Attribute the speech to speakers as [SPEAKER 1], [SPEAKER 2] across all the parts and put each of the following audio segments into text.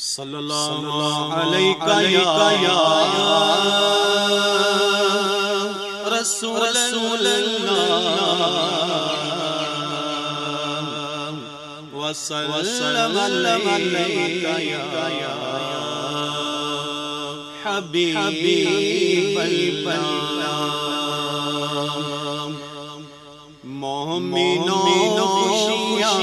[SPEAKER 1] صلی اللہ علیہ یا رسول اللہ وسلم علیک یا حبیب اللہ مومنوں خوشیاں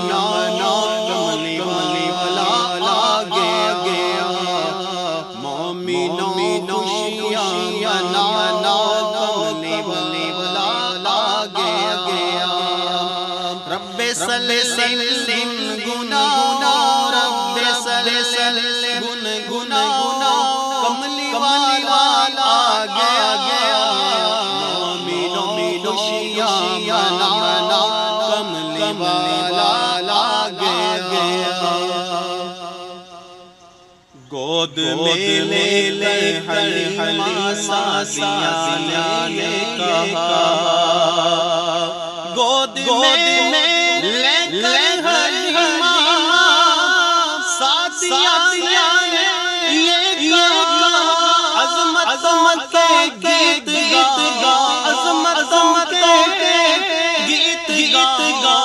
[SPEAKER 1] نانا کملی والا گیا مومنوں خوشیاں نانا کملی والا گیا رب سلم گناہ رب سلم گناہ کملی والا گیا مومنوں خوشیاں نانا کملی والا گیا گود میں لے کر حلیمہ سعدیہ نے کہا گود میں لے کر حلیمہ سعدیہ نے یہ کہا عظمت کے گیت گا عظمت کے گیت گا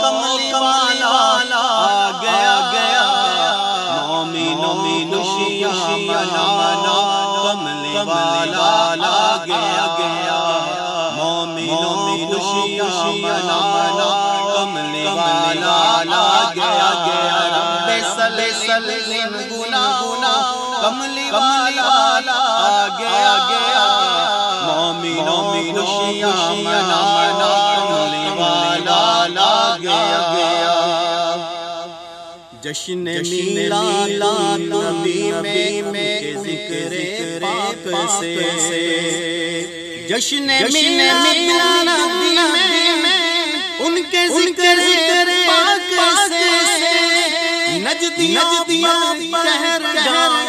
[SPEAKER 1] کملی والا گیا مومنوں خوشیاں نانا کملی والا گیا مومنوں خوشیاں نانا کملی والا گیا رب سلم گناہ کملی والا گیا مومنوں خوشیاں نانا کملی والا گیا جشن میلاد نبی میں ذکر پاک سے جشن میلاد نبی میں ان کے ذکر پاک سے نجدیوں پر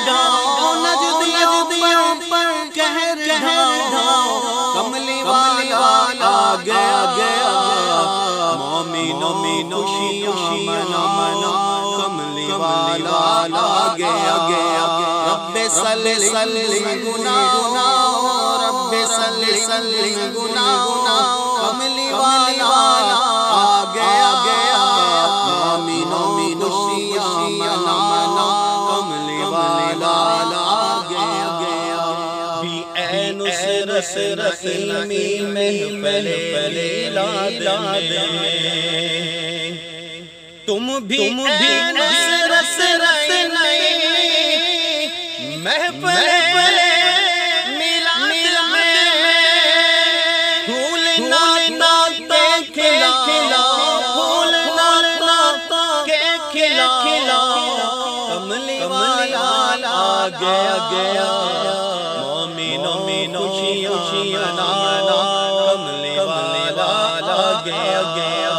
[SPEAKER 1] گاؤ نجدیوں پر کہر گاؤ کملی والا گیا مومنوں خوشیاں منا کملی والا گیا رب سلم گناہ رب سلم گناہ کملی والا گیا مومنوں خوشیاں منا کملی والا گیا بھی اے نصرت علمی محفل میلاد میں تم بھی نصرت علمی محفل میلاد میں پھول ناتا کے کھلا پھول ناتا کے کھلا کملی والا گیا مومنوں خوشیاں نانا کملی والا گیا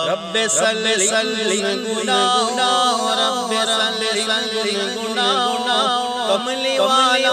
[SPEAKER 1] رب سلم گناہ رب سلم گناہ کملی والا